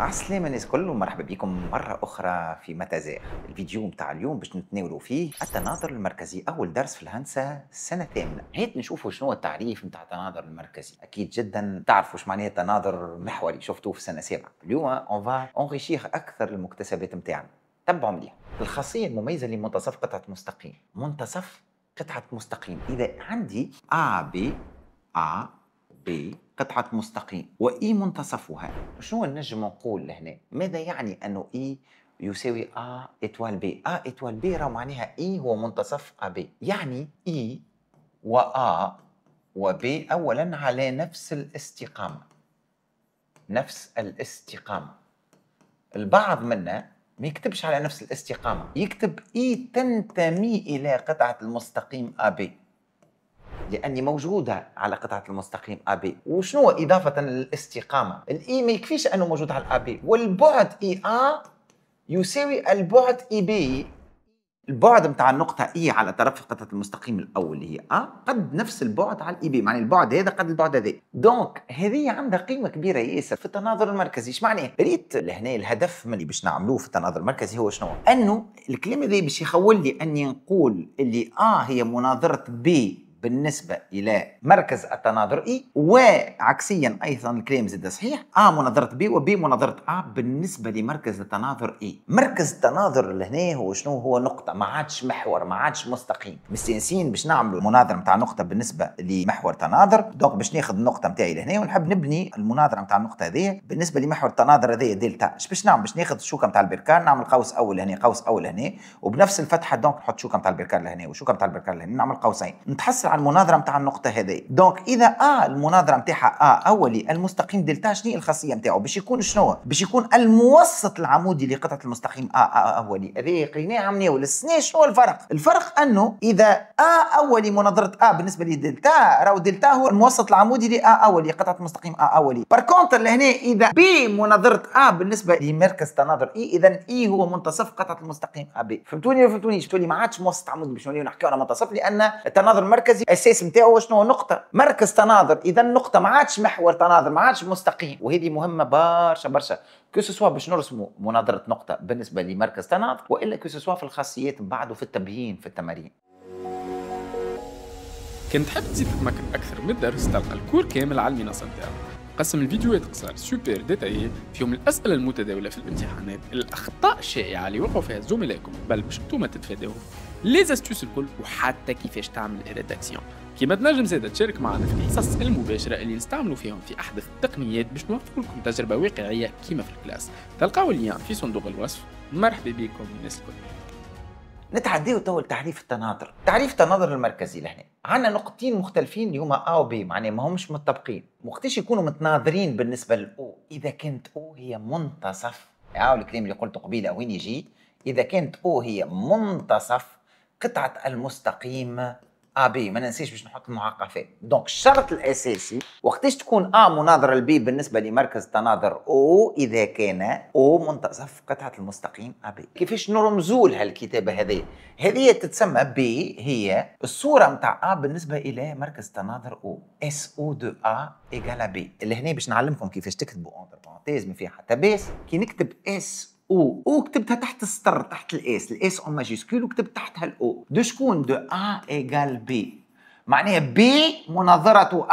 عسلامة الناس الكل ومرحبا بكم مرة أخرى في متى. الفيديو متاع اليوم باش نتناولوا فيه التناظر المركزي، أول درس في الهندسة السنة الثامنة. هيت نشوفوا شنو هو التعريف متاع التناظر المركزي. أكيد جدا تعرفوا شو معناه تناظر محوري، شفتوه في سنة سابعة. اليوم اون فا انريشيغ أكثر المكتسبات متاعنا. تبعوا مليح الخاصية المميزة لمنتصف قطعة مستقيم. منتصف قطعة مستقيم، إذا عندي A B قطعة مستقيم وإي منتصفها، شنو نجم نقول لهنا؟ ماذا يعني أنه إي يساوي A إتوال B؟ A إتوال B راه معناها إي هو منتصف AB، يعني إي و A و B أولا على نفس الاستقامة. نفس الاستقامة. البعض منا ما يكتبش على نفس الاستقامة، يكتب إي تنتمي إلى قطعة المستقيم AB، لاني موجوده على قطعه المستقيم AB. وشنو اضافه للاستقامه؟ الاي ما يكفيش انه موجود على الابي، والبعد اي يساوي البعد اي بي. البعد نتاع النقطة اي على طرف قطعة المستقيم الأول اللي هي قد نفس البعد على الاي بي، معنى البعد هذا قد البعد هذا. دونك هذه عندها قيمة كبيرة ياسر في التناظر المركزي. ايش معناه؟ ريت لهنا الهدف من اللي باش نعملوه في التناظر المركزي هو شنو؟ أنه الكلمة هذه باش يخول لي أني نقول اللي هي مناظرة بي بالنسبة إلى مركز التناظر إي، وعكسيا أيضا الكلام زاد صحيح، مناظرة بي وبي مناظرة بالنسبة لمركز التناظر إي. مركز التناظر لهنا هو شنو؟ هو نقطة، ما عادش محور، ما عادش مستقيم. مستانسين باش نعملوا مناظرة نتاع نقطة بالنسبة لمحور تناظر، دونك باش ناخذ النقطة نتاعي لهنا ونحب نبني المناظرة نتاع النقطة هذه بالنسبة لمحور التناظر هذه دلتا. اش باش نعمل؟ باش ناخذ الشوكة نتاع البركان، نعمل قوس أول هنا قوس أول هنا، وبنفس الفتحة دونك نحط شوكة نتاع البركان لهنا وشوكة نتاع البركان لهنا، نعمل قوسين نتحصل على المناظرة نتاع النقطة هذه. دونك إذا المناظرة نتاعها أولي المستقيم دلتا، شنو الخاصية نتاعو؟ باش يكون شنو؟ باش يكون الموسط العمودي لقطعة المستقيم أولي. هذه قريناه عملناه للسنة. شنو الفرق؟ الفرق أنه إذا أولي مناظرة بالنسبة لدلتا، راهو دلتا هو الموسط العمودي أولي قطعة المستقيم أولي. باركونتر لهنا إذا بي مناظرة بالنسبة لمركز تناظر إي، إذا إي هو منتصف قطعة المستقيم AB. فهمتوني ولا فهمتونيش؟ تقولي ما عادش موسط عمودي، باش نحكيو على منتصف، لأن التناظر المركزي الأساس نتاعو شنو؟ نقطة، مركز تناظر. إذا النقطة ما عادش محور تناظر، ما عادش مستقيم، وهذه مهمة برشا برشا كو باش نرسموا مناظرة نقطة بالنسبة لمركز تناظر، وإلا كو في الخاصيات من بعد وفي التبيين في التمارين. كنت تحب تزيد تتمكن أكثر من الدرس، تلقى الكور كامل على المنصة نتاعو. قسم الفيديوهات قصار سوبر ديتايي فيهم الأسئلة المتداولة في الامتحانات، الأخطاء الشائعة اللي وقعوا فيها زملائكم بل باش انتوما تتفاداوهم، لي زاستوس الكل، وحتى كيفاش تعمل ريداكسيون. كيما تنجم زاده تشارك معنا في الحصص المباشرة اللي نستعملوا فيهم في أحدث التقنيات باش نوفر لكم تجربة واقعية كيما في الكلاس. تلقاو اللين في صندوق الوصف. مرحبا بكم الناس الكل. نتعداو تو لتعريف التناظر. تعريف التناظر المركزي لهنا عندنا نقطتين مختلفين اللي هما A و B، معناها ما همش متطابقين. وقتاش يكونوا متناظرين بالنسبة للأو؟ إذا كانت أو هي منتصف، الكلام اللي قلته قبيله وين يجي؟ إذا كانت أو هي منتصف قطعة المستقيم AB. ما ننسيش باش نحط المعقفات. دونك الشرط الأساسي وقتاش تكون مناظرة لبي بالنسبة لمركز تناظر أو؟ إذا كان أو منتصف قطعة المستقيم AB. كيفاش نرمزوا لها الكتابة هذه؟ هذه تتسمى بي هي الصورة متاع بالنسبة إلى مركز تناظر أو. SO de A égale B. اللي هنا باش نعلمكم كيفاش تكتبوا entre parenthèses ما فيها حتى باس. كي نكتب اس او كتبتها تحت السطر، تحت الاس اون ماجيسكول، وكتبت تحتها الاو. دو شكون؟ دو ا ايغال بي، معناها بي مناظرة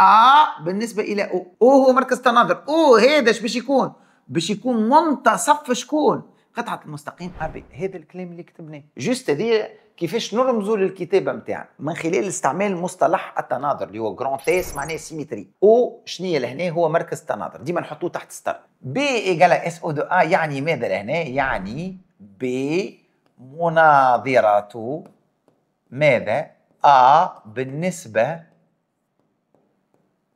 بالنسبة إلى او هو مركز تناظر. هذا باش يكون؟ باش يكون منتصف شكون؟ قطعة المستقيم AB. هذا الكلام اللي كتبناه جوست. هذه كيفاش نرمزوا للكتابة نتاعنا من خلال استعمال مصطلح التناظر اللي هو جران تيس، معناه سيمتري. شنية لهنا؟ هو مركز تناظر، ديما نحطوه تحت سطر. بي إيجال اس او دو يعني ماذا لهنا؟ يعني بي مناظرة ماذا؟ بالنسبة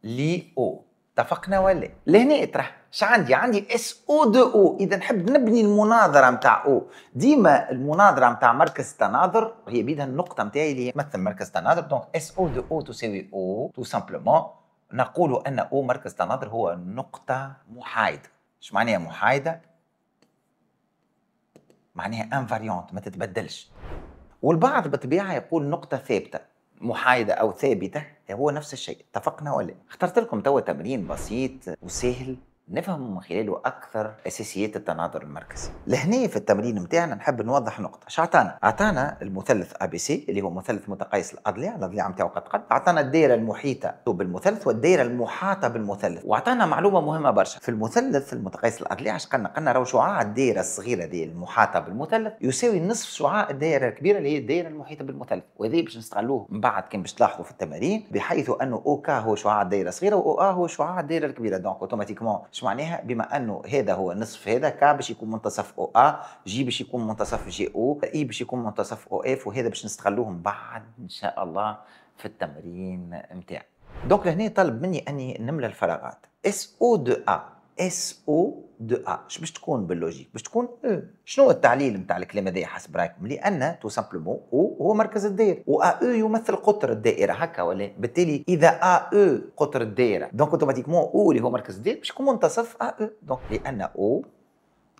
لأو. اتفقنا ولا؟ لهنا اطرح اش عندي اس او دو او. اذا نحب نبني المناظره نتاع او، ديما المناظره نتاع مركز تناظر هي بيدها النقطه نتاعي اللي يمثل مركز تناظر. دونك اس او دو او تساوي او تو سامبلومون. نقول ان او مركز تناظر هو نقطه محايده. اش معناها محايده؟ معناها انفاريونت، ما تتبدلش. والبعض بالطبيعه يقول نقطه ثابته. محايده او ثابته هو نفس الشيء. اتفقنا ولا؟ اخترت لكم توا تمرين بسيط وسهل نفهم من خلاله اكثر اساسيات التناظر المركزي. لهنا في التمرين نتاعنا نحب نوضح نقطه. اش عطانا المثلث ا بي سي اللي هو مثلث متقايس الاضلاع نتاعو قد عطانا الدائره المحيطه بالمثلث والدائره المحاطه بالمثلث، وعطانا معلومه مهمه برشا. في المثلث المتقايس الاضلاع اش قلنا راهو شعاع الدائره الصغيره دي المحاطه بالمثلث يساوي نصف شعاع الدائره الكبيره اللي هي الدائره المحيطه بالمثلث، وهذا باش نستغلوه من بعد كان باش تلاحظوا في التمارين، بحيث انه او كا هو شعاع الدائره الصغيره و ا هو شعاع الدائره الكبيره. دونك اوتوماتيكمون اش معناها؟ بما انه هذا هو نصف هذا، كا باش يكون منتصف او ا، جي باش يكون منتصف جي او، اي باش يكون منتصف او اف، وهذا باش نستغلوه من بعد ان شاء الله في التمرين نتاعي. دونك لهنا طلب مني اني نملى الفراغات. اس او دو ا، اس او دو ا اش باش تكون باللوجيك؟ باش تكون او. شنو التعليل نتاع الكلمه هذه حسب رايكم؟ لان تو سامبلومون او هو مركز الدائره، و ا او يمثل قطر الدائره، هكا ولا؟ بالتالي اذا ا او قطر الدائره، دونك اوتوماتيكمون او اللي هو مركز الدائره باش يكون منتصف ا او. دونك لان او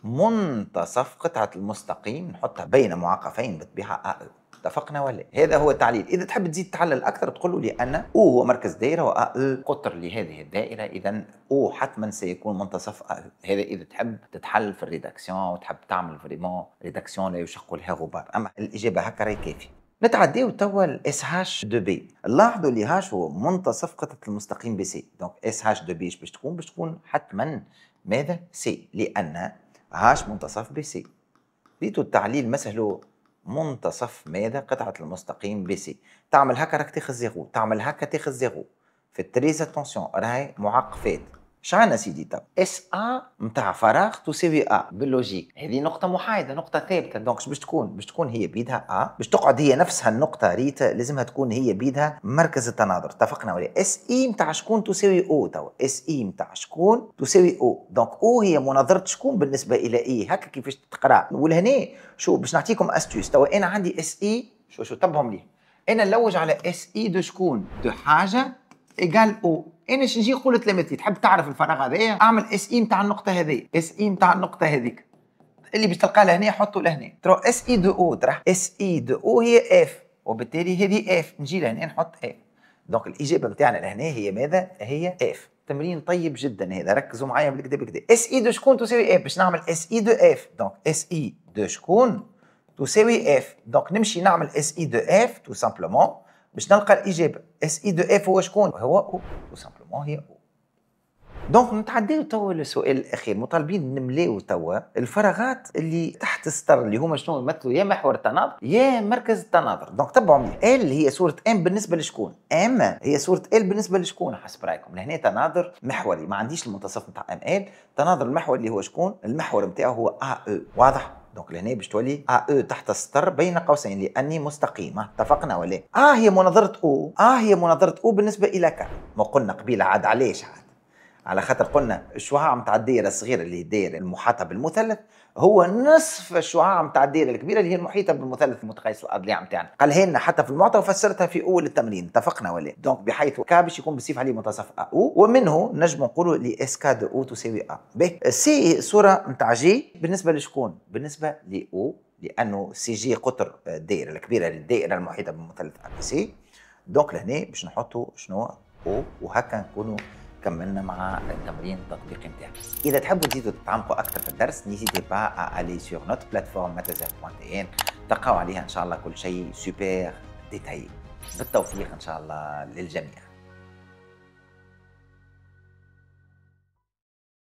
منتصف قطعه المستقيم نحطها بين معاقفين بالطبيعه ا او. اتفقنا ولا؟ هذا هو التعليل. اذا تحب تزيد تحلل اكثر تقول له لان او هو مركز دائره و ا قطر لهذه الدائره، اذا او حتما سيكون منتصف ا. هذا اذا تحب تتحل في الريداكسيون وتحب تعمل فريمون ريداكسيون لا يشق لها غبار، اما الاجابه هكا راهي كافيه. نتعداو توا الاس هاش دو بي. لاحظوا اللي هاش هو منتصف قطعه المستقيم بي سي، دونك اس هاش دو بي باش تكون؟ باش تكون حتما ماذا؟ سي، لان هاش منتصف بي سي. ريتو التعليل مسهلو، منتصف ماذا؟ قطعة المستقيم بي سي. تعمل هكا راك تاخذ زيرو، تعمل هكا تاخذ زيرو. في التريز اتونسيون راهي معقفات. شعنا سيدي تو اس ا نتاع فراغ تساوي ا باللوجيك، هذه نقطة محايدة، نقطة ثابتة. دونك باش تكون؟ باش تكون هي بيدها ا، باش تقعد هي نفسها النقطة ريتا لازمها تكون هي بيدها مركز التناظر. اتفقنا ولا؟ اس اي نتاع شكون تساوي او تو؟ اس اي نتاع شكون تساوي او، دونك او هي مناظرة شكون بالنسبة إلى اي، هكا كيفاش تقرا. ولهنا شو باش نعطيكم استوس. تو انا عندي اس اي، شو تبهم لي، انا نلوج على اس اي دو شكون؟ دو حاجة ايجال او. انا باش نجي نقول لتلاميذتي تحب تعرف الفراغ هذايا اعمل اس اي نتاع النقطه هذه، اس اي نتاع النقطه هذيك اللي باش تلقى لهنا حطوا لهنا. ترى اس اي دو او، ترى اس اي دو او هي اف، وبالتالي هذه اف، نجي لهنا نحط اف. دونك الاجابه نتاعنا لهنا هي ماذا؟ هي اف. تمرين طيب جدا هذا، ركزوا معايا بالكدا بالكدا. اس اي دو شكون تساوي اف، باش نعمل اس اي دو اف. دونك اس اي دو شكون تساوي اف، دونك نمشي نعمل اس اي دو اف تو سامبلومون باش نلقى الاجابه. اس اي دو اف هو شكون؟ هو او، تو سامبلومون هي او. دونك نتعداو توا للسؤال الاخير، مطالبين نملاو توا الفراغات اللي تحت السطر اللي هما شنو يمثلوا؟ يا محور التناظر يا مركز التناظر. دونك تبعوا مليح. ال هي صوره ام بالنسبه لشكون؟ ام هي صوره ال بالنسبه لشكون حسب رايكم؟ لهنا تناظر محوري، ما عنديش المنتصف نتاع ام ال، تناظر المحوري اللي هو شكون؟ المحور نتاعو هو ا او. واضح؟ دونك لهنا باش تولي ا او تحت السطر بين قوسين لاني مستقيمه. اتفقنا ولا؟ هي مناظره او، هي مناظره او بالنسبه الى ك. ما قلنا قبيله عاد علاش؟ على خاطر قلنا الشعاع نتاع الدائره الصغيره اللي هي الدائره المحاطه بالمثلث هو نصف الشعاع نتاع الدائره الكبيره اللي هي المحيطه بالمثلث المتقايس الاضلاع نتاعنا. قالها لنا حتى في المعطى وفسرتها في اول التمرين. اتفقنا ولا؟ دونك بحيث ك باش يكون بالصفه عليه منتصف ا او، ومنه نجم نقولوا لي اس كا دو او تساوي ا. باهي سي صوره نتاع جي بالنسبه لشكون؟ بالنسبه لاو، لانه سي جي قطر الدائره الكبيره للدائره المحيطه بالمثلث ا بي سي. دونك لهنا باش نحطوا شنو؟ او، وهكا نكونوا كملنا مع التمرين التطبيقي نتاعنا. اذا تحبوا تزيدوا تتعمقوا اكثر في الدرس نيزيتي با علي سور نوت بلاتفورم matazer.en، تلقاو عليها ان شاء الله كل شيء سوبر ديتايي. بالتوفيق ان شاء الله للجميع.